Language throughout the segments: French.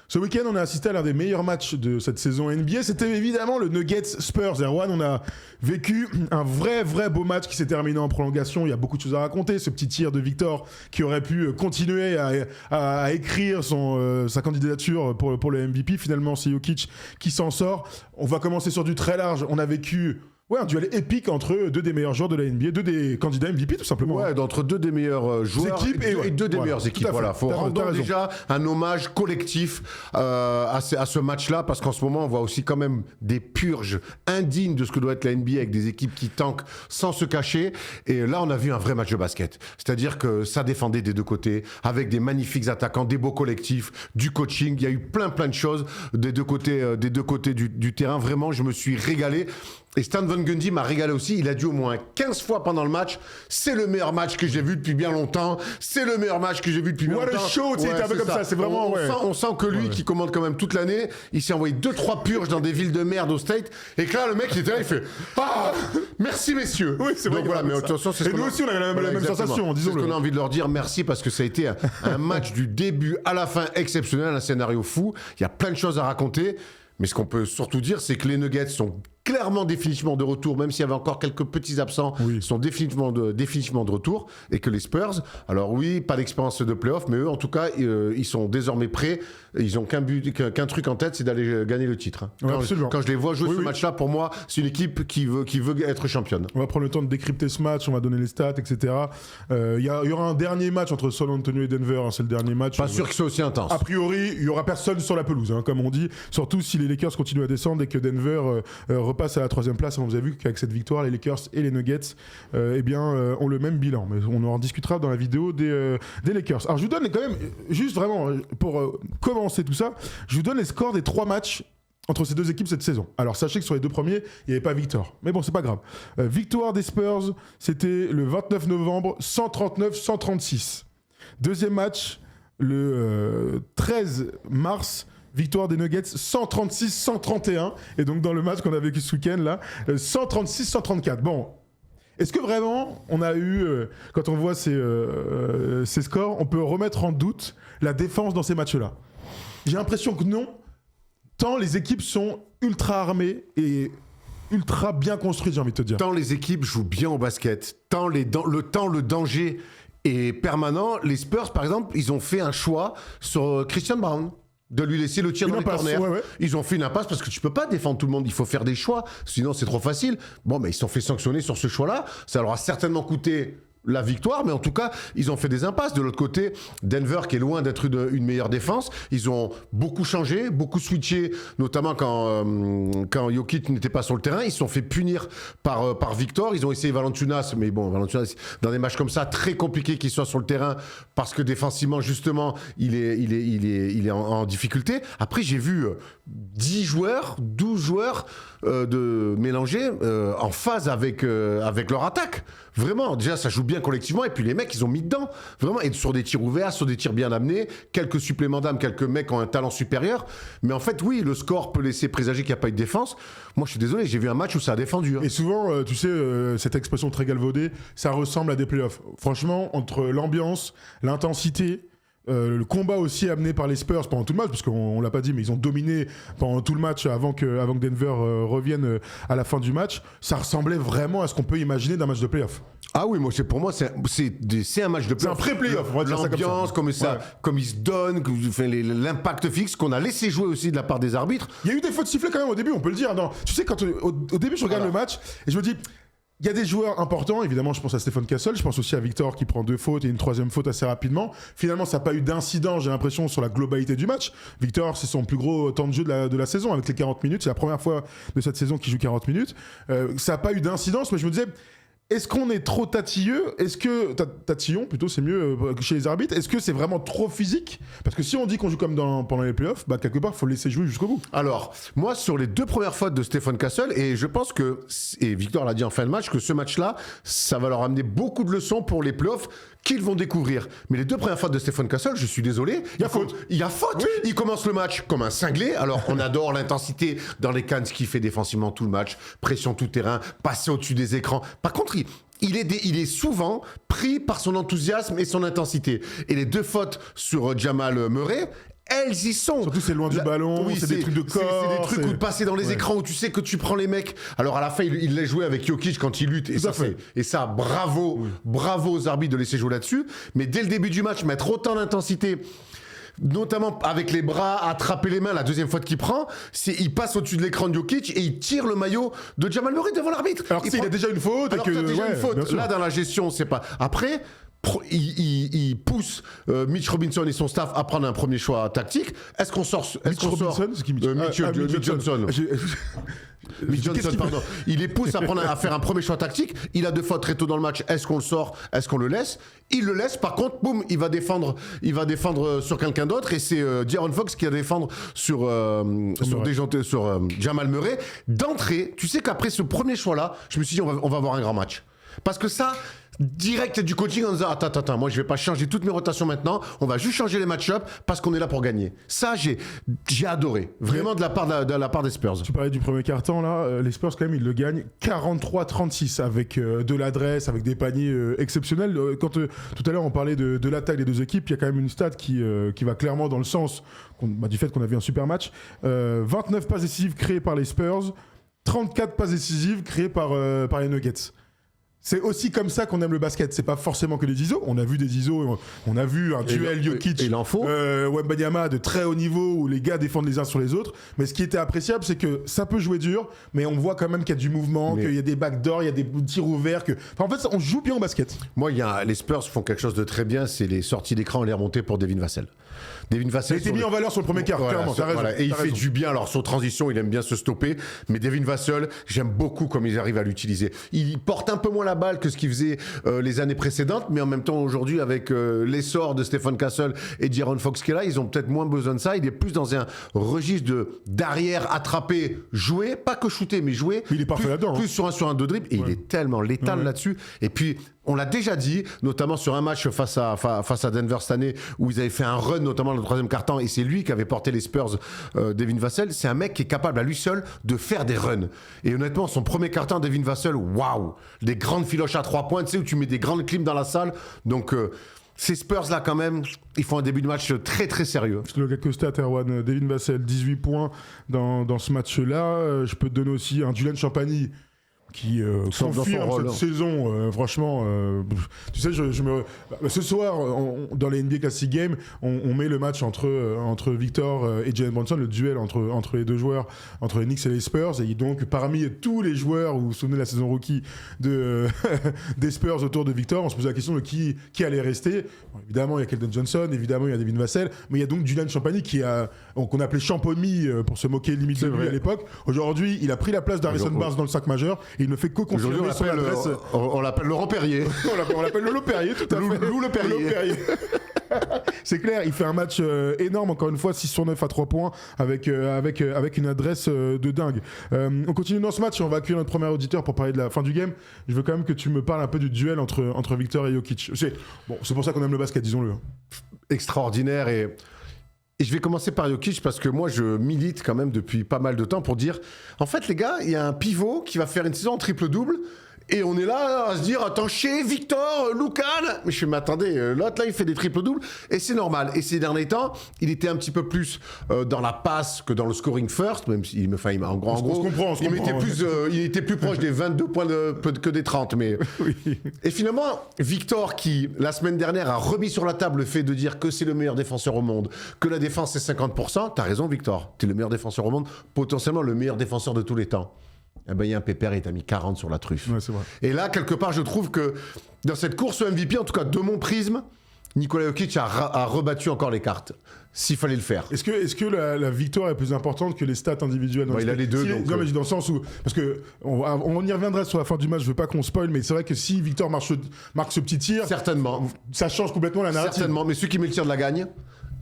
Ce week-end, on a assisté à l'un des meilleurs matchs de cette saison NBA. C'était évidemment le Nuggets-Spurs. Erwan, on a vécu un vrai beau match qui s'est terminé en prolongation. Il y a beaucoup de choses à raconter. Ce petit tir de Victor qui aurait pu continuer à écrire sa candidature pour le MVP. Finalement, c'est Jokic qui s'en sort. On va commencer sur du très large. On a vécu... un duel épique entre deux des meilleurs joueurs de la NBA, deux des candidats MVP tout simplement. Ouais, d'entre deux des meilleurs joueurs et deux des meilleures équipes. Voilà, faut rendre déjà un hommage collectif à ce match-là, parce qu'en ce moment, on voit aussi quand même des purges indignes de ce que doit être la NBA avec des équipes qui tankent sans se cacher. Et là, on a vu un vrai match de basket. C'est-à-dire que ça défendait des deux côtés, avec des magnifiques attaquants, des beaux collectifs, du coaching. Il y a eu plein de choses des deux côtés du terrain. Vraiment, je me suis régalé. Et Stan Van Gundy m'a régalé aussi. Il a dit au moins 15 fois pendant le match, c'est le meilleur match que j'ai vu depuis bien longtemps. C'est le meilleur match que j'ai vu depuis bien longtemps. What a show, c'est un peu comme ça. C'est vraiment... On sent que lui, qui commande quand même toute l'année, il s'est envoyé 2-3 purges dans des villes de merde au State. Et que là, le mec, il était là, il fait « Ah, merci messieurs !» Oui, c'est vrai. Donc voilà, mais attention, c'est ce qu'on nous aussi, on a la même sensation, disons-le. C'est ce qu'on a envie de leur dire, merci, parce que ça a été un match du début à la fin exceptionnel, un scénario fou. Il y a plein de choses à raconter. Mais ce qu'on peut surtout dire, c'est que les Nuggets sont clairement définitivement de retour, même s'il y avait encore quelques petits absents, sont définitivement de retour, et que les Spurs, alors oui, pas d'expérience de play-off, mais eux, en tout cas, ils sont désormais prêts. Ils ont qu'un truc en tête, c'est d'aller gagner le titre. Quand je les vois jouer ce match-là, pour moi, c'est une équipe qui veut être championne. On va prendre le temps de décrypter ce match, on va donner les stats, etc. Il y aura un dernier match entre San Antonio et Denver, c'est le dernier match. Pas sûr que c'est aussi intense. A priori, il y aura personne sur la pelouse, comme on dit, surtout si les Lakers continuent à descendre et que Denver repasse à la 3e place. On vous a vu qu'avec cette victoire, les Lakers et les Nuggets ont le même bilan, mais on en discutera dans la vidéo des Lakers. Alors je vous donne quand même, juste vraiment pour commencer tout ça, je vous donne les scores des 3 matchs entre ces deux équipes cette saison. Alors sachez que sur les 2 premiers, il n'y avait pas Victor. Mais bon, c'est pas grave. Victoire des Spurs, c'était le 29 novembre, 139-136. Deuxième match, le 13 mars, victoire des Nuggets, 136-131. Et donc dans le match qu'on a vécu ce week-end là, 136-134. Bon, est-ce que vraiment on a eu, quand on voit ces scores, on peut remettre en doute la défense dans ces matchs-là? J'ai l'impression que non, tant les équipes sont ultra armées et ultra bien construites, j'ai envie de te dire. Tant les équipes jouent bien au basket, tant le danger est permanent. Les Spurs, par exemple, ils ont fait un choix sur Christian Brown, de lui laisser le tir dans les corners. Ouais. Ils ont fait une impasse parce que tu peux pas défendre tout le monde, il faut faire des choix, sinon c'est trop facile. Bon, mais ils se sont fait sanctionner sur ce choix-là, ça leur a certainement coûté la victoire, mais en tout cas, ils ont fait des impasses. De l'autre côté, Denver, qui est loin d'être une meilleure défense, ils ont beaucoup changé, beaucoup switché, notamment quand Jokic n'était pas sur le terrain. Ils se sont fait punir par Victor. Ils ont essayé Valanciunas, mais bon, Valanciunas, dans des matchs comme ça, très compliqué qu'il soit sur le terrain, parce que défensivement, justement, il est en difficulté. Après, j'ai vu 10 joueurs, 12 joueurs de mélanger en phase avec leur attaque. Vraiment, déjà, ça joue bien collectivement. Et puis les mecs, ils ont mis dedans. Vraiment, et sur des tirs ouverts, sur des tirs bien amenés, quelques suppléments d'âme, quelques mecs ont un talent supérieur. Mais en fait, oui, le score peut laisser présager qu'il n'y a pas eu de défense. Moi, je suis désolé, j'ai vu un match où ça a défendu. Et souvent, tu sais, cette expression très galvaudée, ça ressemble à des playoffs. Franchement, entre l'ambiance, l'intensité, le combat aussi amené par les Spurs pendant tout le match, parce qu'on l'a pas dit, mais ils ont dominé pendant tout le match avant que Denver revienne à la fin du match. Ça ressemblait vraiment à ce qu'on peut imaginer d'un match de playoff. Ah oui, pour moi, c'est un match de playoff. C'est un pré-playoff, on va dire ça comme ça. L'ambiance, comme ils se donnent, l'impact fixe qu'on a laissé jouer aussi de la part des arbitres. Il y a eu des fautes sifflées quand même au début, on peut le dire. Non, tu sais, quand au début, je regarde le match et je me dis... Il y a des joueurs importants, évidemment, je pense à Stephen Castle, je pense aussi à Victor qui prend 2 fautes et une 3e faute assez rapidement. Finalement, ça n'a pas eu d'incident, j'ai l'impression, sur la globalité du match. Victor, c'est son plus gros temps de jeu de la saison, avec les 40 minutes. C'est la première fois de cette saison qu'il joue 40 minutes. Ça n'a pas eu d'incidence, mais je me disais... Est-ce qu'on est trop tatilleux? Est-ce que... Tatillon, plutôt, c'est mieux chez les arbitres. Est-ce que c'est vraiment trop physique? Parce que si on dit qu'on joue comme pendant les playoffs, quelque part, il faut le laisser jouer jusqu'au bout. Alors, moi, sur les 2 premières fautes de Stephen Castle, et je pense que, et Victor l'a dit en fin de match, que ce match-là, ça va leur amener beaucoup de leçons pour les playoffs qu'ils vont découvrir. Mais les 2 premières fautes de Stephen Castle, je suis désolé. Il y a faute. Il y a faute. Oui. Il commence le match comme un cinglé. Alors, on adore l'intensité dans les cannes, ce qu'il fait défensivement tout le match. Pression tout terrain, passer au-dessus des écrans. Par contre, il est souvent pris par son enthousiasme et son intensité. Et les 2 fautes sur Jamal Murray, elles y sont. Surtout c'est loin du ballon, c'est des trucs de corps. C'est des trucs où de passer dans les écrans où tu sais que tu prends les mecs. Alors à la fin, il l'a joué avec Jokic quand il lutte. Et ça, bravo aux arbitres de laisser jouer là-dessus. Mais dès le début du match, mettre autant d'intensité, notamment avec les bras, attraper les mains, la deuxième faute qu'il prend, il passe au-dessus de l'écran de Jokic et il tire le maillot de Jamal Murray devant l'arbitre. Alors qu'il a déjà une faute. Alors qu'il a déjà une faute. Là, dans la gestion, c'est pas... Après... Il pousse Mitch Robinson et son staff à prendre un premier choix tactique. Est-ce qu'on sort Robinson, c'est qui Mitch Johnson. Mitch Johnson, pardon. Il les pousse à faire un premier choix tactique. Il a 2 fautes très tôt dans le match. Est-ce qu'on le sort? Est-ce qu'on le laisse? Il le laisse. Par contre, boum, il va défendre sur quelqu'un d'autre. Et c'est De'Aaron Fox qui va défendre sur Jamal Murray. D'entrée, tu sais qu'après ce premier choix-là, je me suis dit on va avoir un grand match. Parce que ça, direct du coaching en disant attends, moi je vais pas changer toutes mes rotations maintenant, on va juste changer les match-up parce qu'on est là pour gagner. Ça, j'ai adoré, vraiment de la part des Spurs. Tu parlais du premier quart-temps là, les Spurs quand même ils le gagnent 43-36 avec de l'adresse, avec des paniers exceptionnels. Quand tout à l'heure on parlait de l'attaque des deux équipes, il y a quand même une stat qui va clairement dans le sens du fait qu'on a vu un super match. 29 passes décisives créées par les Spurs, 34 passes décisives créées par les Nuggets. C'est aussi comme ça qu'on aime le basket. C'est pas forcément que des ISO. On a vu des ISO, on a vu un duel Jokic, Wembanyama de très haut niveau où les gars défendent les uns sur les autres. Mais ce qui était appréciable, c'est que ça peut jouer dur, mais on voit quand même qu'il y a du mouvement, qu'il y a des backdoors, il y a des tirs ouverts. En fait, on joue bien au basket. Moi, les Spurs font quelque chose de très bien, c'est les sorties d'écran et les remontées pour Devin Vassell. Devin Vassell. Il a été mis en valeur sur le premier quart, clairement. Et il fait du bien. Alors, sur transition, il aime bien se stopper. Mais Devin Vassell, j'aime beaucoup comme ils arrivent à l'utiliser. Il porte un peu moins la balle que ce qu'il faisait les années précédentes. Mais en même temps, aujourd'hui, avec l'essor de Stephen Castle et De'Aaron Fox qui est là, ils ont peut-être moins besoin de ça. Il est plus dans un registre d'arrière, attraper, jouer. Pas que shooter, mais jouer. Mais il est parfait là-dedans. Plus sur un de dribble. Et il est tellement létal là-dessus. Et puis, on l'a déjà dit, notamment sur un match face à Denver cette année, où ils avaient fait un run, notamment dans le troisième quart-temps, et c'est lui qui avait porté les Spurs, Devin Vassell. C'est un mec qui est capable à lui seul de faire des runs. Et honnêtement, son premier quart-temps, Devin Vassell, waouh, des grandes filoches à 3 points, tu sais, où tu mets des grandes clims dans la salle. Donc, ces Spurs-là, quand même, ils font un début de match très, très sérieux. Je te donne quelques stats, Erwan. Devin Vassell, 18 points dans ce match-là. Je peux te donner aussi un Julian Champagny qui confirme cette saison, franchement, tu sais, ce soir, dans les NBA Classic Games, on met le match entre Victor et Jalen Brunson, le duel entre les deux joueurs, entre les Knicks et les Spurs, et donc parmi tous les joueurs, vous vous souvenez de la saison rookie des Spurs autour de Victor, on se posait la question de qui allait rester. Bon, évidemment, il y a Keldon Johnson, évidemment, il y a Devin Vassell, mais il y a donc Julian Champagny qu'on appelait Champomy pour se moquer limite de lui à l'époque. Aujourd'hui, il a pris la place d'Harrison Barnes dans le 5 majeur, et il ne fait que confirmer son adresse. On l'appelle Laurent Perrier. on l'appelle Lolo Perrier, tout à fait. Lou le Perrier. C'est clair, il fait un match énorme, encore une fois, 6 sur 9 à 3 points, avec une adresse de dingue. On continue dans ce match et on va accueillir notre premier auditeur pour parler de la fin du game. Je veux quand même que tu me parles un peu du duel entre Victor et Jokic. C'est pour ça qu'on aime le basket, disons-le. Extraordinaire. Et je vais commencer par Jokic parce que moi je milite quand même depuis pas mal de temps pour dire en fait les gars, il y a un pivot qui va faire une saison en triple-double et on est là à se dire attends, chez Victor, Lucan, mais je me attendez, l'autre là il fait des triple-doubles et c'est normal. Et ces derniers temps, il était un petit peu plus dans la passe que dans le scoring first, même s'il en gros, il était plus proche des 22 points que des 30. Mais oui. Et finalement, Victor qui la semaine dernière a remis sur la table le fait de dire que c'est le meilleur défenseur au monde, que la défense c'est 50%, t'as raison Victor, t'es le meilleur défenseur au monde, potentiellement le meilleur défenseur de tous les temps. Eh ben, il y a un pépère et t'as mis 40 sur la truffe. Ouais, c'est vrai. Et là, quelque part, je trouve que dans cette course au MVP, en tout cas de mon prisme, Nikola Jokic a rebattu encore les cartes, s'il fallait le faire. Est-ce que la victoire est plus importante que les stats individuelles? Il a les deux. Non, mais dans le sens où... Parce qu'on y reviendra sur la fin du match, je veux pas qu'on spoil, mais c'est vrai que si Victor marque ce petit tir... Certainement. Ça change complètement la narrative. Certainement, mais celui qui met le tir de la gagne...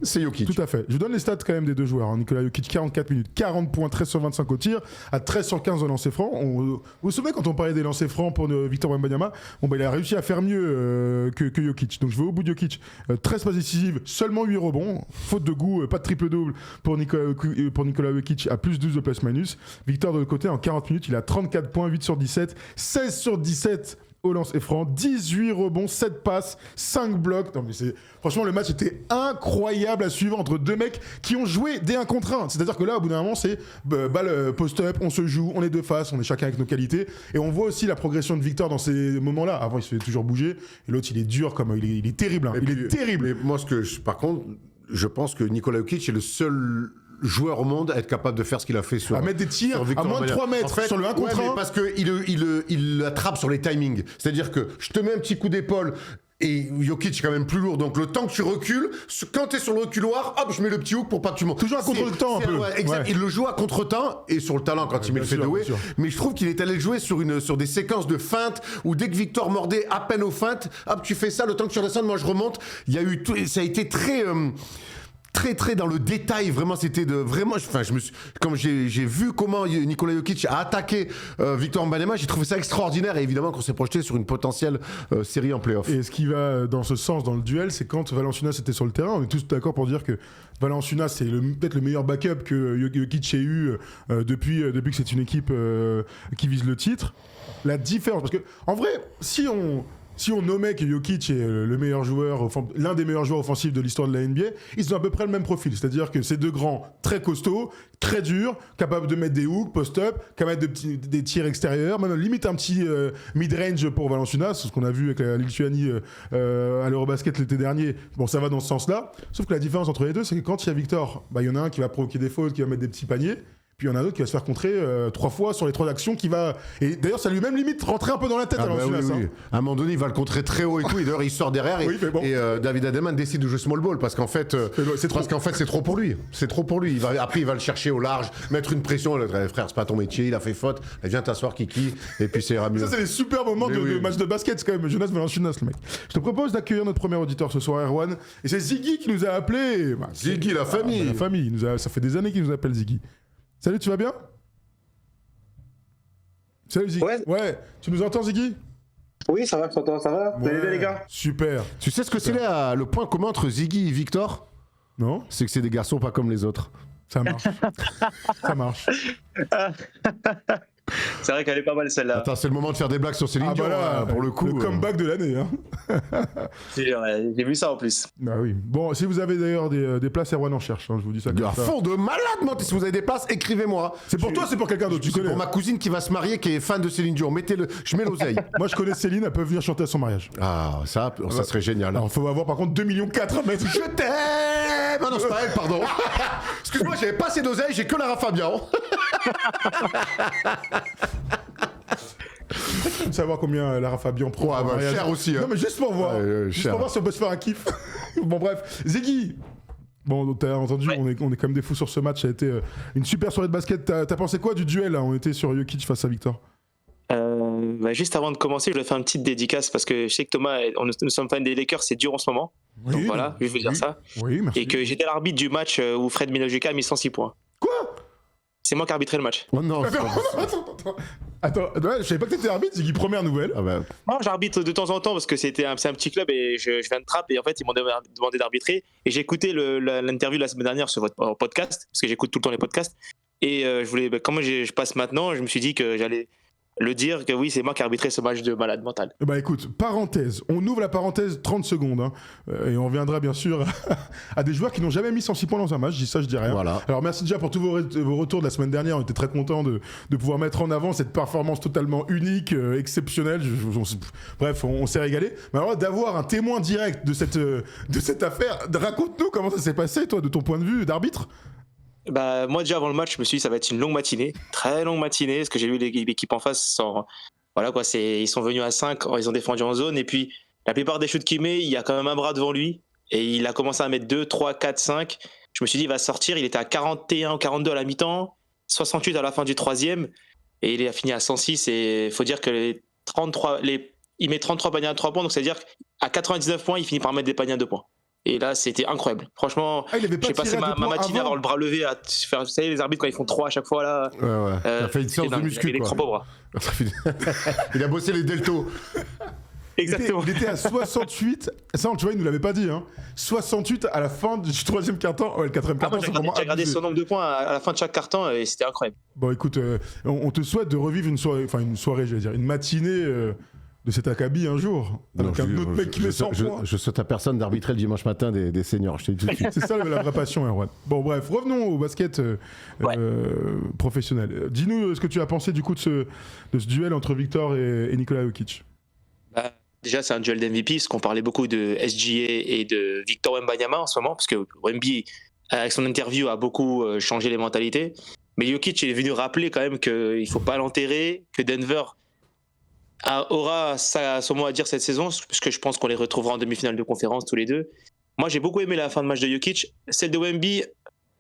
c'est Jokic. Tout à fait. Je vous donne les stats quand même des deux joueurs. Nikola Jokic, 44 minutes, 40 points, 13 sur 25 au tir, à 13 sur 15 au lancer franc. Vous vous souvenez quand on parlait des lancers francs pour Victor Wembanyama, il a réussi à faire mieux que Jokic. Donc je vais au bout de Jokic. 13 passes décisives, seulement 8 rebonds. Faute de goût, pas de triple-double pour Nikola Jokic à plus 12 de plus-minus. Victor de l'autre côté, en 40 minutes, il a 34 points, 8 sur 17, 16 sur 17 au lancer franc, 18 rebonds, 7 passes, 5 blocs. Non, mais franchement, le match était incroyable à suivre entre deux mecs qui ont joué des 1 contre 1. C'est-à-dire que là, au bout d'un moment, c'est balle post-up, on se joue, on est de face, on est chacun avec nos qualités. Et on voit aussi la progression de Victor dans ces moments-là. Avant, il se fait toujours bouger. Et l'autre, il est dur, comme il est terrible. Hein. Est terrible. Mais moi, par contre, je pense que Nikola Jokic est le seul joueur au monde à être capable de faire ce qu'il a fait sur... À mettre des tirs à moins de 3 mètres en fait, sur le 1 contre 1. Parce qu'il attrape sur les timings. C'est-à-dire que je te mets un petit coup d'épaule et Jokic est quand même plus lourd. Donc le temps que tu recules, quand tu es sur le reculoir, hop, je mets le petit hook pour pas que tu montes. Toujours à contre-temps un peu. Ouais, exact. Ouais. Il le joue à contre-temps et sur le talent quand il met le fadeaway. Mais je trouve qu'il est allé le jouer sur des séquences de feintes où dès que Victor mordait à peine aux feintes, hop, tu fais ça, le temps que tu redescendes, moi je remonte. Ça a été très dans le détail, vraiment c'était comme j'ai vu comment Nikola Jokic a attaqué Victor Wembanyama, j'ai trouvé ça extraordinaire et évidemment qu'on s'est projeté sur une potentielle série en play-off. Et ce qui va dans ce sens dans le duel, c'est quand Valanciunas était sur le terrain, on est tous d'accord pour dire que Valanciunas c'est peut-être le meilleur backup que Jokic ait eu depuis que c'est une équipe qui vise le titre. La différence, parce que en vrai, si on nommait que Jokic est le meilleur joueur, l'un des meilleurs joueurs offensifs de l'histoire de la NBA, ils ont à peu près le même profil. C'est-à-dire que c'est deux grands très costauds, très durs, capables de mettre des hooks, post-up, capables de mettre des tirs extérieurs, même limite un petit mid-range pour Valanciunas, ce qu'on a vu avec la Lituanie à l'Eurobasket l'été dernier. Bon, ça va dans ce sens-là. Sauf que la différence entre les deux, c'est que quand il y a Victor, il y en a un qui va provoquer des fautes, qui va mettre des petits paniers. Puis il y en a un autre qui va se faire contrer 3 fois sur les 3 actions qui va... Et d'ailleurs, ça lui même limite rentrer un peu dans la tête. Oui. À un moment donné, il va le contrer très haut et tout. Et d'ailleurs, il sort derrière et David Adelman décide de jouer small ball parce qu'en fait, c'est trop pour lui. C'est trop pour lui. Après, il va le chercher au large, mettre une pression. Frère, c'est pas ton métier, il a fait faute. Viens t'asseoir, Kiki. Et puis c'est mieux. Ça, c'est les super moments de match de basket. C'est quand même Jonas Valanciunas, le mec. Je te propose d'accueillir notre premier auditeur ce soir, Erwan. Et c'est Ziggy qui nous a appelé. Ziggy, la famille. La famille. Ça fait des années qu'il nous appelle, Ziggy. Salut, tu vas bien ? Salut Ziggy. Ouais, tu nous entends Ziggy ? Oui, ça va, ça va. Vous allez bien les gars ? Super. Tu sais ce que c'est le point commun entre Ziggy et Victor ? Non ? C'est que c'est des garçons pas comme les autres. Ça marche. Ça marche. C'est vrai qu'elle est pas mal celle-là. Attends, c'est le moment de faire des blagues sur Céline Dion, pour le coup. Le comeback de l'année. Hein. J'ai vu ça en plus. Bah oui. Bon, si vous avez d'ailleurs des places, Erwan en cherche. Hein, je vous dis ça. À fond de malade, si vous avez des places, écrivez-moi. C'est pour toi, c'est pour quelqu'un d'autre. Tu connais. Pour ma cousine qui va se marier, qui est fan de Céline Dion. Mettez-le. Je mets l'oseille. Moi, je connais Céline, elle peut venir chanter à son mariage. Ah, ça serait génial. Alors, faut avoir par contre 2,4 millions à mettre. Je t'aime. Ah non, c'est pas elle, pardon. Excuse-moi, j'avais pas assez d'oseille, j'ai que Lara Fabian. Savoir combien Lara Fabian prend. Cher aussi. Hein. Non, mais juste pour voir. Juste pour voir si on peut se faire un kiff. Bon, bref. Ziggy. Bon, t'as entendu, on est quand même des fous sur ce match. Ça a été une super soirée de basket. T'as pensé quoi du duel là ? On était sur Jokic face à Victor. Juste avant de commencer, je vais faire une petite dédicace parce que je sais que Thomas, nous sommes fans des Lakers, c'est dur en ce moment. Oui, donc voilà, je vais vous dire ça. Oui, merci. Et que j'étais l'arbitre du match où Fred Milojica a mis 106 points. Quoi ? C'est moi qui ai arbitré le match. Oh non, Attends, je savais pas que t'étais arbitre, Ziggy, première nouvelle. Ah bah. Non, j'arbitre de temps en temps parce que c'est un petit club et je viens de Trappes et en fait ils m'ont demandé d'arbitrer et j'ai écouté l'interview la semaine dernière sur votre podcast parce que j'écoute tout le temps les podcasts et je voulais, comment je passe maintenant, je me suis dit que j'allais le dire que oui, c'est moi qui ai arbitré ce match de malade mental. Bah écoute, parenthèse, on ouvre la parenthèse 30 secondes hein, et on reviendra bien sûr à des joueurs qui n'ont jamais mis 106 points dans un match, je dis ça, je dis rien. Voilà. Alors merci déjà pour tous vos retours de la semaine dernière, on était très contents de pouvoir mettre en avant cette performance totalement unique, exceptionnelle, bref, on s'est régalé. Mais alors d'avoir un témoin direct de cette affaire, raconte-nous comment ça s'est passé toi, de ton point de vue d'arbitre. Bah, moi déjà avant le match je me suis dit ça va être une longue matinée, très longue matinée parce que j'ai vu l'équipe en face voilà quoi, ils sont venus à 5, ils ont défendu en zone et puis la plupart des shoots qu'il met il y a quand même un bras devant lui et il a commencé à mettre 2, 3, 4, 5, je me suis dit il va sortir, il était à 41 ou 42 à la mi-temps, 68 à la fin du troisième et il a fini à 106 et il faut dire que il met 33 paniers à 3 points donc c'est à dire qu'à 99 points il finit par mettre des paniers à 2 points. Et là, c'était incroyable. Franchement, j'ai passé ma matinée à avoir le bras levé, à faire, vous savez, les arbitres, quand ils font 3 à chaque fois, là. Ouais. T'as fait une séance de muscu, quoi. Il a des crampes au bras. Il a bossé les deltos. Exactement. Il était à 68. Ça, tu vois, il nous l'avait pas dit. Hein. 68 à la fin du troisième quart-temps. Ouais, le quatrième quart-temps, c'est vraiment. J'ai regardé son nombre de points à la fin de chaque quart-temps et c'était incroyable. Bon, écoute, on te souhaite de revivre une soirée, je vais dire, une matinée de cet acabit un jour. Avec un autre mec qui met 100 points. Je souhaite à personne d'arbitrer le dimanche matin des seniors, je te dis tout de suite. C'est ça la vraie passion, Erwan. Bon, bref, revenons au basket professionnel. Dis-nous ce que tu as pensé du coup de ce duel entre Victor et Nikola Jokic. Déjà, c'est un duel d'MVP, parce qu'on parlait beaucoup de SGA et de Victor Wembanyama en ce moment, parce que Wemby, avec son interview, a beaucoup changé les mentalités. Mais Jokic, il est venu rappeler quand même qu'il ne faut pas l'enterrer, que Denver aura son mot à dire cette saison, parce que je pense qu'on les retrouvera en demi-finale de conférence tous les deux. Moi, j'ai beaucoup aimé la fin de match de Jokic. Celle de Wemby,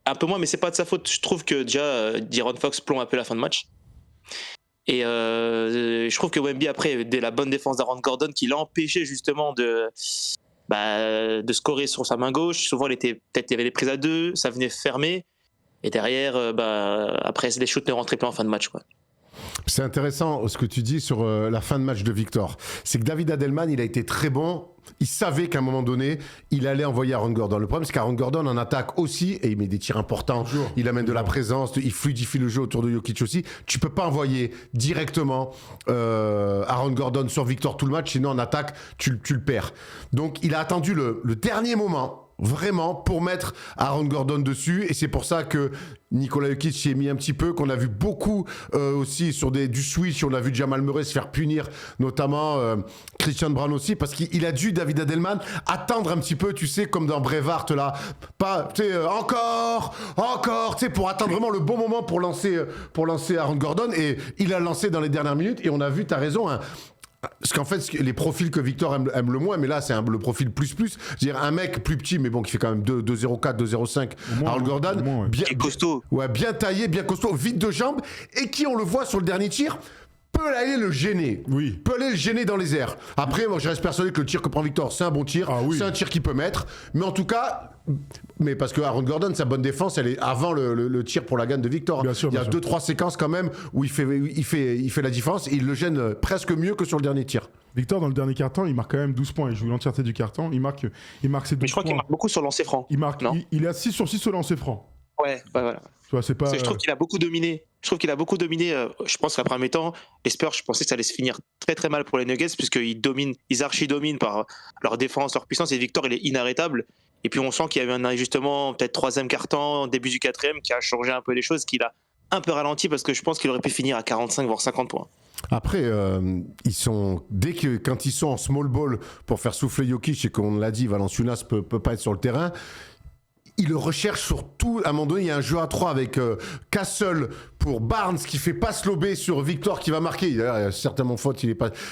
un peu moins, mais c'est pas de sa faute. Je trouve que déjà, De'Aaron Fox plombe un peu la fin de match. Et je trouve que Wemby, après, la bonne défense d'Aaron Gordon, qui l'a empêché justement de scorer sur sa main gauche. Souvent, il y avait des prises à deux, ça venait fermer. Et derrière, après, les shoots ne rentraient pas en fin de match, quoi. C'est intéressant ce que tu dis sur la fin de match de Victor. C'est que David Adelman, il a été très bon. Il savait qu'à un moment donné, il allait envoyer Aaron Gordon. Le problème, c'est qu'Aaron Gordon en attaque aussi, et il met des tirs importants. Bonjour. Il amène de la présence, il fluidifie le jeu autour de Jokic aussi. Tu peux pas envoyer directement Aaron Gordon sur Victor tout le match, sinon en attaque, tu le perds. Donc, il a attendu le dernier moment, vraiment, pour mettre Aaron Gordon dessus, et c'est pour ça que Nikola Jokic s'y est mis un petit peu, qu'on a vu beaucoup aussi sur du switch. On a vu Jamal Murray se faire punir, notamment Christian Brown aussi, parce qu'il a dû, David Adelman, attendre un petit peu, tu sais, comme dans Braveheart là, pas, tu sais, encore, tu sais, pour attendre vraiment le bon moment pour lancer Aaron Gordon, et il a lancé dans les dernières minutes, et on a vu, t'as raison, parce qu'en fait, les profils que Victor aime le moins, mais là, c'est le profil plus. C'est-à-dire un mec plus petit, mais bon, qui fait quand même 2,04, 2,05, Aaron Gordon. Bien costaud. Ouais, bien taillé, bien costaud, vite de jambes, et qui, on le voit sur le dernier tir, peut aller le gêner. Oui. Peut aller le gêner dans les airs. Après, moi, je reste persuadé que le tir que prend Victor, c'est un bon tir. Ah, oui. C'est un tir qu'il peut mettre. Mais en tout cas, parce que Aaron Gordon, sa bonne défense, elle est avant le tir pour la gagne de Victor. Bien sûr, il y a 2-3 séquences quand même où il fait la différence, et il le gêne presque mieux que sur le dernier tir. Victor, dans le dernier quart-temps, il marque quand même 12 points. Il joue l'entièreté du quart-temps. Il marque ses 12 points. Mais je crois qu'il marque beaucoup sur lancer franc. Il est à 6 sur 6 au lancer franc. Ouais, voilà. Tu vois, c'est pas... Je trouve qu'il a beaucoup dominé. Je pense qu'à premier temps, les Spurs, je pensais que ça allait se finir très très mal pour les Nuggets, puisqu'ils archi-dominent par leur défense, leur puissance, et Victor, il est inarrêtable. Et puis on sent qu'il y a eu un ajustement, peut-être troisième quart-temps, début du quatrième, qui a changé un peu les choses, qu'il a un peu ralenti, parce que je pense qu'il aurait pu finir à 45 voire 50 points. Après, quand ils sont en small ball pour faire souffler Jokic, et qu'on l'a dit, Valanciunas peut pas être sur le terrain, il le recherche sur tout. À un moment donné, il y a un jeu à 3 avec Castle pour Barnes qui fait passe lobé sur Victor qui va marquer. Il a certainement faute.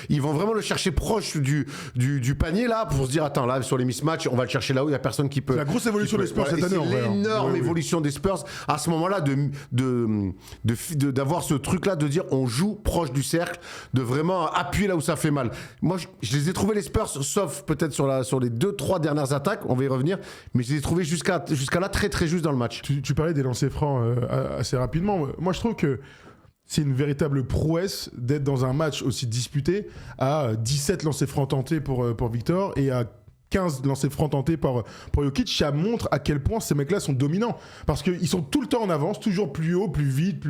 Ils vont vraiment le chercher proche du panier là pour se dire attends, là sur les mismatchs, on va le chercher là où il y a personne qui peut. C'est la grosse évolution des Spurs cette année. C'est l'énorme évolution des Spurs à ce moment-là d'avoir ce truc là de dire on joue proche du cercle, de vraiment appuyer là où ça fait mal. Moi, je les ai trouvés les Spurs, sauf peut-être sur les 2-3 dernières attaques, on va y revenir, mais je les ai trouvés jusqu'à là très très juste dans le match. Tu parlais des lancers francs assez rapidement. Moi, je trouve que c'est une véritable prouesse d'être dans un match aussi disputé à 17 lancers francs tentés pour Victor et à 15 lancers francs tentés pour Jokic. Ça montre à quel point ces mecs-là sont dominants. Parce qu'ils sont tout le temps en avance, toujours plus haut, plus vite,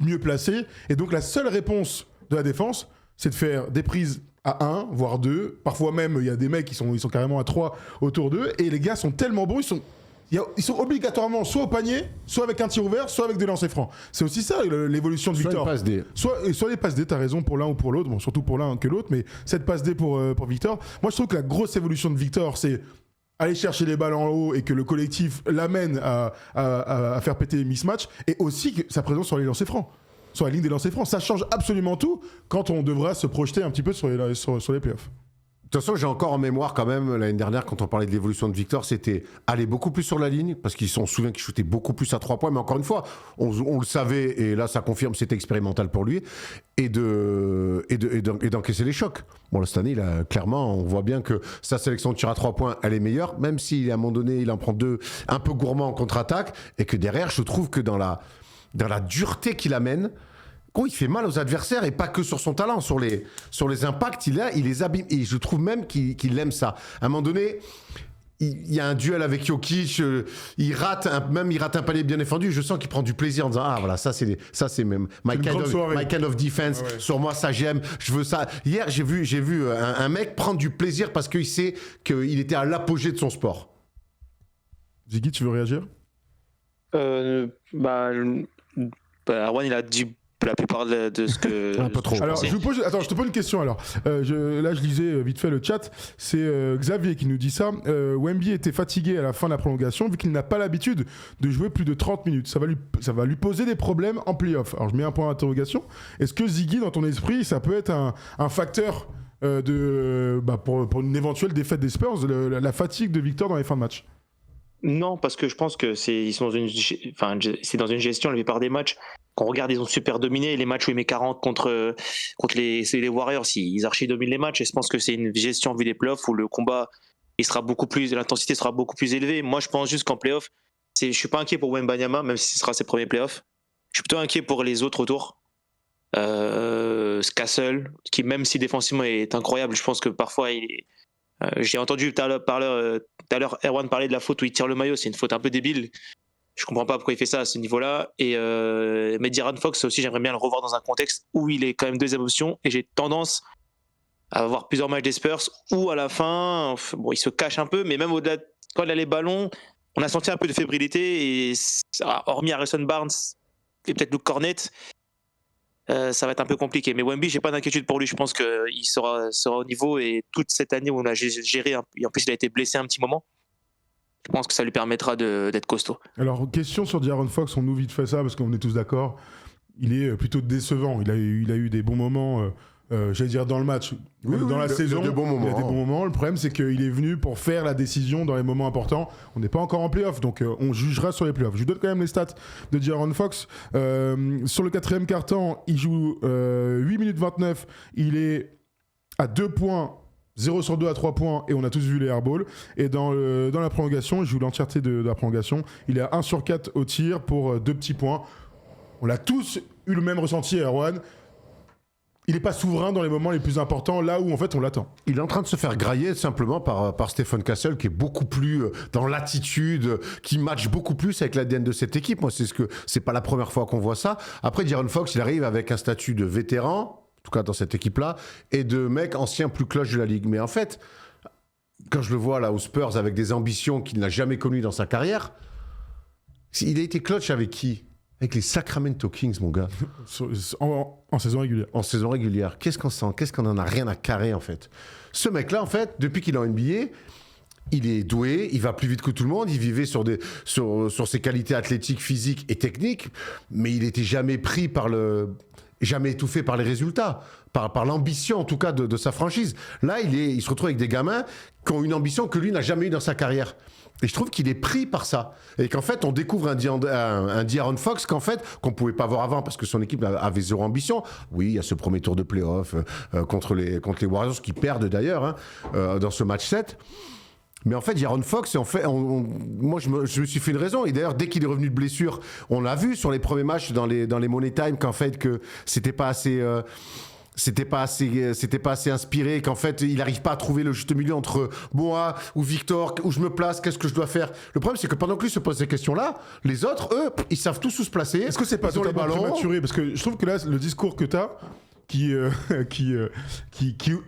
mieux placés. Et donc, la seule réponse de la défense, c'est de faire des prises à 1, voire 2. Parfois même, il y a des mecs qui sont carrément à 3 autour d'eux. Et les gars sont tellement bons, ils sont obligatoirement soit au panier, soit avec un tir ouvert, soit avec des lancers francs. C'est aussi ça l'évolution de Victor. Soit les passes D, t'as raison, pour l'un ou pour l'autre, bon, surtout pour l'un que l'autre, mais cette passe D pour Victor. Moi, je trouve que la grosse évolution de Victor, c'est aller chercher les balles en haut et que le collectif l'amène à faire péter les mismatchs, et aussi que sa présence sur les lancers francs, sur la ligne des lancers francs. Ça change absolument tout quand on devra se projeter un petit peu sur les playoffs. De toute façon, j'ai encore en mémoire quand même, l'année dernière, quand on parlait de l'évolution de Victor, c'était aller beaucoup plus sur la ligne, parce qu'on se souvient qu'il shootait beaucoup plus à 3 points, mais encore une fois, on le savait, et là ça confirme, c'était expérimental pour lui, et d'encaisser les chocs. Bon, là, cette année, clairement, on voit bien que sa sélection de tir à 3 points, elle est meilleure, même si à un moment donné, il en prend 2 un peu gourmands en contre-attaque, et que derrière, je trouve que dans la dureté qu'il amène, quand il fait mal aux adversaires, et pas que sur son talent, sur les impacts, il les abîme. Et je trouve même qu'il aime ça. À un moment donné, il y a un duel avec Jokic, il rate un panier bien défendu. Je sens qu'il prend du plaisir en disant ah voilà, ça c'est même my kind of defense. Ouais. Sur moi, ça j'aime. Je veux ça. Hier, j'ai vu un mec prendre du plaisir parce qu'il sait qu'il était à l'apogée de son sport. Ziggy, tu veux réagir? Arwan, il a dit la plupart de ce que. Un peu trop. Alors, je te pose une question. Alors, je lisais vite fait le chat. C'est Xavier qui nous dit ça. Wemby était fatigué à la fin de la prolongation vu qu'il n'a pas l'habitude de jouer plus de 30 minutes. Ça va lui poser des problèmes en play-off. Alors, je mets un point d'interrogation. Est-ce que Ziggy, dans ton esprit, ça peut être un facteur pour une éventuelle défaite des Spurs, la fatigue de Victor dans les fins de match? Non, parce que je pense que c'est dans une gestion la plupart des matchs. Quand on regarde, ils ont super dominé les matchs où il met 40 contre les Warriors, ils archi-dominent les matchs. Et je pense que c'est une gestion vu des playoffs où le combat, l'intensité sera beaucoup plus élevée. Moi, je pense juste qu'en playoffs, je suis pas inquiet pour Wembanyama, même si ce sera ses premiers playoffs. Je suis plutôt inquiet pour les autres autour. Castle, qui même si défensivement est incroyable, je pense que parfois j'ai entendu tout à l'heure Erwan parler de la faute où il tire le maillot, c'est une faute un peu débile. Je comprends pas pourquoi il fait ça à ce niveau-là. Mais De'Aaron Fox aussi, j'aimerais bien le revoir dans un contexte où il est quand même deuxième option et j'ai tendance à avoir plusieurs matchs des Spurs où à la fin, il se cache un peu, mais même au-delà, quand il a les ballons, on a senti un peu de fébrilité et hormis Harrison Barnes et peut-être Luke Cornett, ça va être un peu compliqué. Mais Wemby, j'ai pas d'inquiétude pour lui. Je pense qu'il sera au niveau et toute cette année où on a géré, et en plus il a été blessé un petit moment, je pense que ça lui permettra d'être costaud. Alors, question sur De'Aaron Fox, on nous vite fait ça parce qu'on est tous d'accord. Il est plutôt décevant. Il a eu des bons moments, j'allais dire dans le match, dans la saison. Il y a des bons moments. Le problème, c'est qu'il est venu pour faire la décision dans les moments importants. On n'est pas encore en play-off, donc on jugera sur les play-offs. Je vous donne quand même les stats de De'Aaron Fox. Sur le quatrième quart-temps, il joue 8 minutes 29. Il est à 2 points. 0 sur 2 à 3 points et on a tous vu les airballs. Et dans la prolongation, il joue l'entièreté de la prolongation. Il est à 1 sur 4 au tir pour 2 petits points. On l'a tous eu le même ressenti, Erwan. Il n'est pas souverain dans les moments les plus importants, là où en fait on l'attend. Il est en train de se faire grailler simplement par Stephen Castle, qui est beaucoup plus dans l'attitude, qui match beaucoup plus avec l'ADN de cette équipe. Moi, c'est pas la première fois qu'on voit ça. Après, De'Aaron Fox, il arrive avec un statut de vétéran, en tout cas dans cette équipe-là, et de mec ancien plus clutch de la Ligue. Mais en fait, quand je le vois là aux Spurs avec des ambitions qu'il n'a jamais connues dans sa carrière, il a été clutch avec qui? Avec les Sacramento Kings, mon gars. En saison régulière. En saison régulière. Qu'est-ce qu'on en a rien à carrer, en fait. Ce mec-là, en fait, depuis qu'il est en NBA, il est doué, il va plus vite que tout le monde, il vivait sur ses qualités athlétiques, physiques et techniques, mais il n'était jamais pris jamais étouffé par les résultats, par l'ambition en tout cas de sa franchise. Là, il se retrouve avec des gamins qui ont une ambition que lui n'a jamais eue dans sa carrière. Et je trouve qu'il est pris par ça. Et qu'en fait, on découvre un De'Aaron Fox qu'on ne pouvait pas voir avant parce que son équipe avait zéro ambition. Oui, il y a ce premier tour de play-off contre les Warriors qui perdent d'ailleurs dans ce match 7. Mais en fait, De'Aaron Fox, moi, je me suis fait une raison. Et d'ailleurs, dès qu'il est revenu de blessure, on l'a vu sur les premiers matchs dans les Money Time qu'en fait, que c'était pas assez inspiré, qu'en fait, il n'arrive pas à trouver le juste milieu entre moi ou Victor, où je me place, qu'est-ce que je dois faire. Le problème, c'est que pendant que lui se pose ces questions-là, les autres, eux, ils savent tous où se placer. Est-ce que c'est pas totalement prématuré? Parce que je trouve que là, le discours que tu as, qui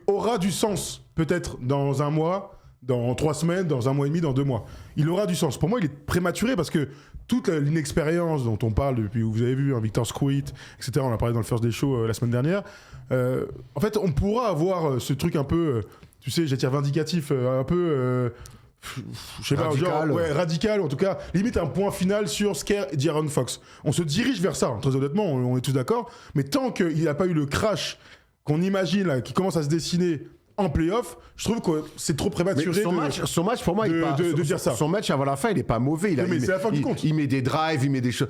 aura du sens, peut-être dans un mois, dans 3 semaines, dans 1 mois et demi, dans 2 mois. Il aura du sens. Pour moi, il est prématuré parce que toute l'inexpérience dont on parle depuis, vous avez vu, Victor Scruit, etc., on a parlé dans le First Day Show la semaine dernière, en fait, on pourra avoir ce truc un peu, tu sais, j'attire vindicatif, un peu... je sais pas, radical. Genre, radical, en tout cas, limite un point final sur ce qu'est De'Aaron Fox. On se dirige vers ça, très honnêtement, on est tous d'accord, mais tant qu'il n'a pas eu le crash qu'on imagine, là, qui commence à se dessiner en play-off, je trouve que c'est trop prématuré. Son match, pour moi, de dire ça. Son match avant la fin, il est pas mauvais. Mais c'est la fin qui compte. Il met des drives, il met des choses.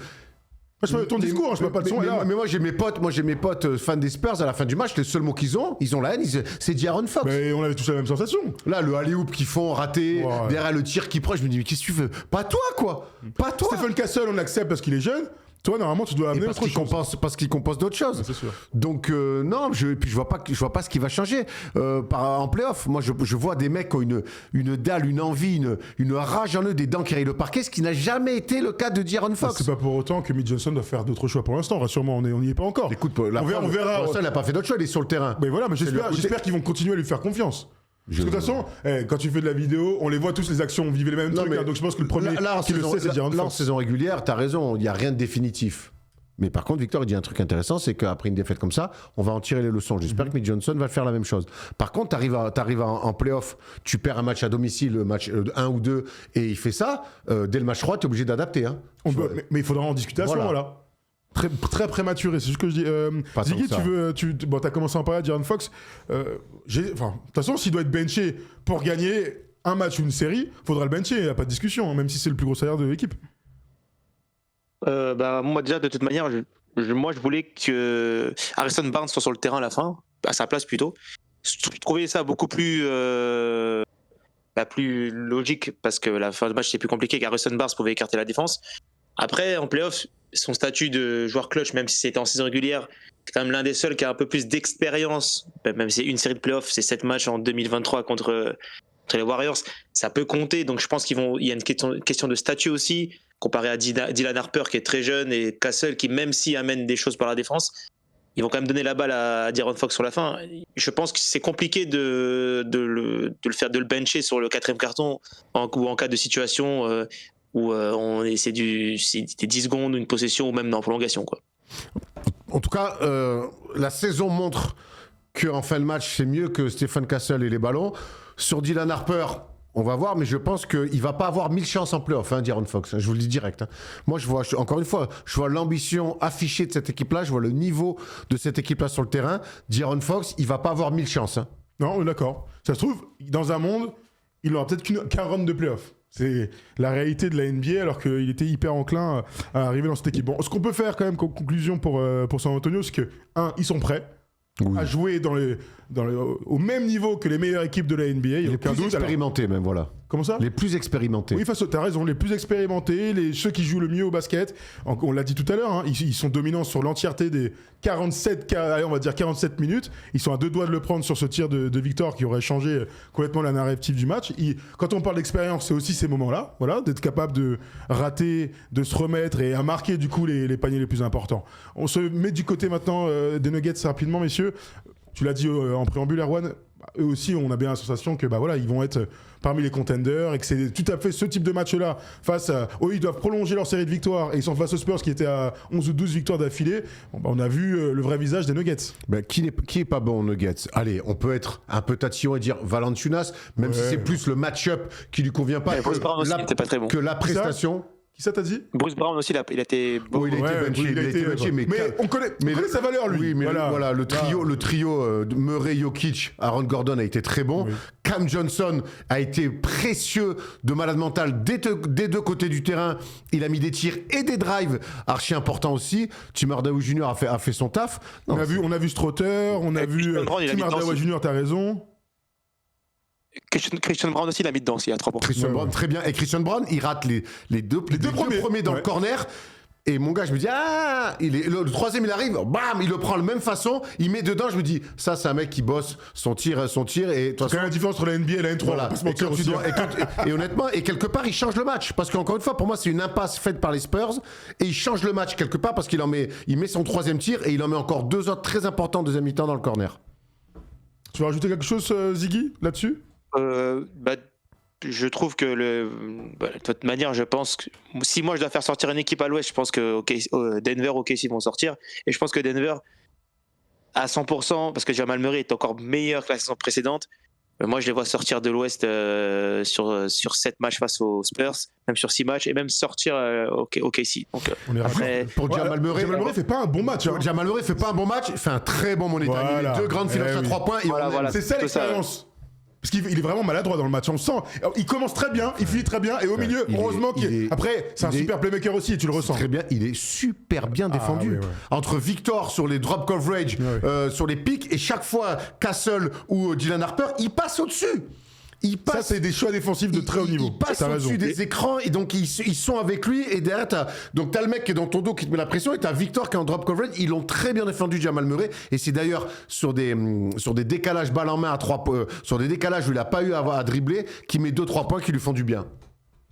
Ton discours, je peux pas le son. Mais moi, j'ai mes potes fans des Spurs à la fin du match. Le seul mot qu'ils ont la haine, c'est De'Aaron Fox. Mais on avait tous la même sensation. Là, le alley-oop qu'ils font raté, derrière le tir qui prend, je me dis, mais qu'est-ce que tu veux? Pas toi, quoi. Pas toi. Stephen Castle, on accepte parce qu'il est jeune. Toi, normalement, tu dois amener parce qu'il compense d'autres choses. C'est sûr. Donc, non, je vois pas ce qui va changer. En play-off, moi, je vois des mecs qui ont une dalle, une envie, une rage en eux, des dents qui rayent le parquet, ce qui n'a jamais été le cas de De'Aaron Fox. C'est pas pour autant que Mitch Johnson doit faire d'autres choix pour l'instant, rassure-moi, on n'y est pas encore. Écoute, on verra. Pour ça, il n'a pas fait d'autres choix, il est sur le terrain. Mais voilà, mais j'espère qu'ils vont continuer à lui faire confiance. Parce que de toute façon, quand tu fais de la vidéo, on les voit tous les actions, on vivait les mêmes trucs. Donc je pense que le premier qui le sait, c'est De'Aaron Fox. En saison régulière, t'as raison, il n'y a rien de définitif. Mais par contre, Victor, il dit un truc intéressant, c'est qu'après une défaite comme ça, on va en tirer les leçons. J'espère que Mitch Johnson va faire la même chose. Par contre, t'arrives en play-off, tu perds un match à domicile, match 1 ou 2, et il fait ça, dès le match 3, t'es obligé d'adapter. Hein. Mais il faudra en discuter à ce moment-là. Très prématuré, c'est juste que je dis. Ziggy, t'as commencé à en parler à De'Aaron Fox. De toute façon, s'il doit être benché pour gagner un match ou une série, faudra le bencher, il n'y a pas de discussion, même si c'est le plus gros salaire de l'équipe. Moi déjà de toute manière je voulais que Harrison Barnes soit sur le terrain à la fin, à sa place plutôt. Je trouvais ça beaucoup plus plus logique parce que la fin de match c'est plus compliqué qu'Harrison Barnes pouvait écarter la défense. Après en playoff, son statut de joueur clutch, même si c'était en saison régulière, c'est quand même l'un des seuls qui a un peu plus d'expérience, même si c'est une série de playoffs, c'est 7 matchs en 2023 contre les Warriors, ça peut compter. Donc je pense il y a une question de statut aussi, comparé à Dylan Harper qui est très jeune et Castle qui, même s'il amène des choses par la défense, ils vont quand même donner la balle à De'Aaron Fox sur la fin. Je pense que c'est compliqué de le bencher sur le 4e carton ou en cas de situation où c'est des 10 secondes, une possession ou même en prolongation, quoi. En tout cas, la saison montre qu'en fin de match, c'est mieux que Stephen Castle et les ballons. Sur Dylan Harper, on va voir, mais je pense qu'il ne va pas avoir 1000 chances en play-off, De'Aaron Fox. Je vous le dis direct. Moi, encore une fois, je vois l'ambition affichée de cette équipe-là, je vois le niveau de cette équipe-là sur le terrain. De'Aaron Fox, il ne va pas avoir 1000 chances. Non, d'accord. Ça se trouve, dans un monde, il n'aura peut-être qu'un run de play-off. C'est la réalité de la NBA, alors qu'il était hyper enclin à arriver dans cette équipe. Bon, ce qu'on peut faire quand même comme conclusion pour San Antonio, c'est que, ils sont prêts. Oui. À jouer au même niveau que les meilleures équipes de la NBA. Les plus expérimentés même, voilà. Comment ça ? Les plus expérimentés. Oui, t'as raison, les plus expérimentés, ceux qui jouent le mieux au basket. On l'a dit tout à l'heure, ils sont dominants sur l'entièreté des 47 minutes. Ils sont à 2 doigts de le prendre sur ce tir de Victor qui aurait changé complètement la narrative du match. Quand on parle d'expérience, c'est aussi ces moments-là, voilà, d'être capable de rater, de se remettre et à marquer du coup les paniers les plus importants. On se met du côté maintenant des Nuggets rapidement, messieurs. Tu l'as dit en préambule, Erwan, eux aussi, on a bien la sensation que ils vont être parmi les contenders et que c'est tout à fait ce type de match-là face à... ils doivent prolonger leur série de victoires et ils sont face aux Spurs qui étaient à 11 ou 12 victoires d'affilée. On a vu le vrai visage des Nuggets. Qui est pas bon aux Nuggets ? Allez, on peut être un peu tatillon et dire Valanciunas, même si c'est plus le match-up qui lui convient pas que la prestation. Qui ça t'a dit ? Bruce Brown aussi, il a été beau. Il a été benché, mais on connaît sa valeur, lui. Oui, mais voilà, le trio Murray, Jokic, Aaron Gordon a été très bon. Oui. Cam Johnson a été précieux de malade mental des deux côtés du terrain. Il a mis des tirs et des drives archi importants aussi. Tim Hardaway Jr. a fait son taf. Non, on a vu Strother, on a vu Tim Hardaway Jr. T'as raison. Christian Brown aussi, il a mis dedans, il y a 3 points. Christian Brown, très bien. Et Christian Brown, il rate les deux premiers dans le corner. Et mon gars, je me dis, le troisième, il arrive, bam, il le prend de la même façon, il met dedans, je me dis, ça, c'est un mec qui bosse son tir. Et c'est quand même la différence entre la NBA et la N3. Voilà. Et honnêtement, et quelque part, il change le match. Parce qu'encore une fois, pour moi, c'est une impasse faite par les Spurs. Et il change le match quelque part parce qu'il met son troisième tir et il en met encore 2 autres très importants deuxième mi-temps dans le corner. Tu veux rajouter quelque chose, Ziggy, là-dessus ? Je trouve que de toute manière, je pense que si moi je dois faire sortir une équipe à l'Ouest, je pense que Denver, OKC vont sortir, et je pense que Denver à 100%, parce que Jamal Murray est encore meilleur que la saison précédente. Moi, je les vois sortir de l'Ouest sur 7 matchs face aux Spurs, même sur 6 matchs, et même sortir OKC. Donc, pour Jamal Murray fait pas un bon match. Jamal Murray fait pas un bon match, il fait un très bon money time. Il a 2 grandes filances à 3 points. C'est ça l'expérience. Parce qu'il est vraiment maladroit dans le match, on le sent. Il commence très bien, il finit très bien, et au milieu, heureusement après, c'est un super playmaker aussi, et tu le ressens. Très bien, il est super bien défendu. Ouais. Entre Victor sur les drop coverage, sur les pics, et chaque fois, Castle ou Dylan Harper, il passe au-dessus. passe. Ça, c'est des choix défensifs de très haut niveau. Il passe au-dessus des écrans et donc ils sont avec lui. Et derrière, t'as le mec qui est dans ton dos qui te met la pression et t'as Victor qui est en drop coverage. Ils l'ont très bien défendu, Jamal Murray. Et c'est d'ailleurs sur des décalages balle en main à 3 points, sur des décalages où il n'a pas eu à dribbler, qui met 2-3 points qui lui font du bien.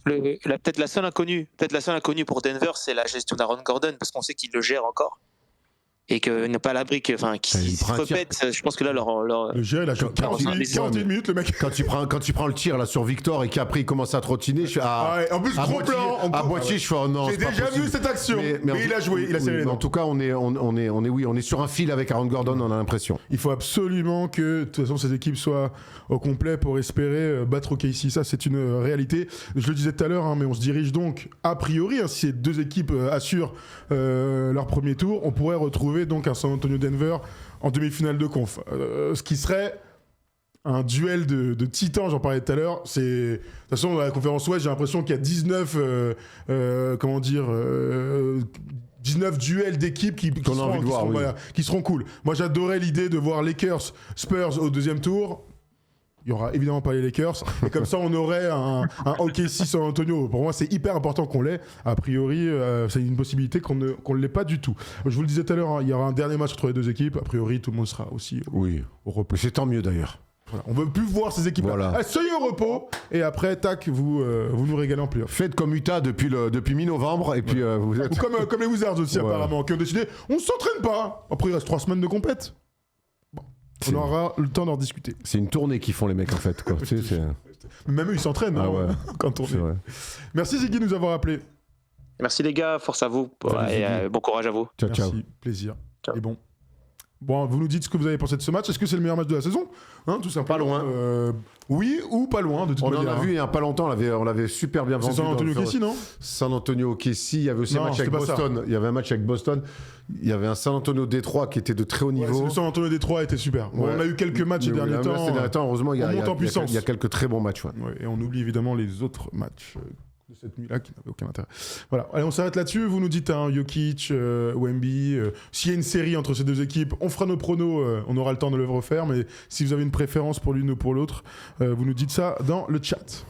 Peut-être la seule inconnue pour Denver, c'est la gestion d'Aaron Gordon, parce qu'on sait qu'il le gère encore. Et qu'il n'est pas à l'abri qu'il se répète. Je pense que là, le gars, il a 41 minutes, le mec. Quand tu prends le tir là, sur Victor et qu'après il commence à trottiner, en plus, gros plan. À Boîtier, je fais oh non. J'ai déjà vu cette action. Mais il a joué, il a serré les dents. En tout cas, on est sur un fil avec Aaron Gordon, on a l'impression. Il faut absolument que, de toute façon, ces équipes soient au complet pour espérer battre OKC. Ça, c'est une réalité. Je le disais tout à l'heure, mais on se dirige donc, a priori, si ces deux équipes assurent leur premier tour, on pourrait retrouver donc un San Antonio-Denver en demi-finale de conf. Ce qui serait un duel de titans, j'en parlais tout à l'heure. De toute façon, dans la conférence Ouest, j'ai l'impression qu'il y a 19 duels d'équipes qui seront cool. Moi, j'adorais l'idée de voir Lakers, Spurs au deuxième tour. Il n'y aura évidemment pas les Lakers. Et comme ça, on aurait un OKC San Antonio. Pour moi, c'est hyper important qu'on l'ait. A priori, c'est une possibilité qu'on ne l'ait pas du tout. Je vous le disais tout à l'heure, il y aura un dernier match entre les deux équipes. A priori, tout le monde sera aussi au repos. C'est tant mieux d'ailleurs. Voilà. On ne veut plus voir ces équipes-là. Voilà. Soyez au repos. Et après, tac, vous nous régalez en playoff. Faites comme Utah depuis mi-novembre. Et puis, vous êtes... Ou comme les Wizards aussi, apparemment, qui ont décidé on ne s'entraîne pas. Après, il reste 3 semaines de compète. On aura le temps d'en discuter. C'est une tournée qu'ils font les mecs en fait. Quoi. Même eux ils s'entraînent quand on est. Merci Ziggy de nous avoir appelés. Merci les gars, force à vous et bon courage à vous. Ciao. Plaisir. Ciao. Et bon, vous nous dites ce que vous avez pensé de ce match. Est-ce que c'est le meilleur match de la saison, tout simplement. Pas loin. Oui ou pas loin de toute manière. On en a vu il y a pas longtemps. On l'avait super bien vendu. C'est San Antonio OKC, non? San Antonio OKC. Il y avait aussi un match avec Boston. Il y avait un match avec Boston. Il y avait un San Antonio Détroit qui était de très haut niveau. Le San Antonio Détroit était super. On a eu quelques matchs ces derniers temps. Heureusement, il y a quelques très bons matchs. Et on oublie évidemment les autres matchs de cette nuit-là qui n'avaient aucun intérêt. Voilà, allez, on s'arrête là-dessus. Vous nous dites Jokic, Wemby. S'il y a une série entre ces deux équipes, on fera nos pronos. On aura le temps de le refaire. Mais si vous avez une préférence pour l'une ou pour l'autre, vous nous dites ça dans le chat.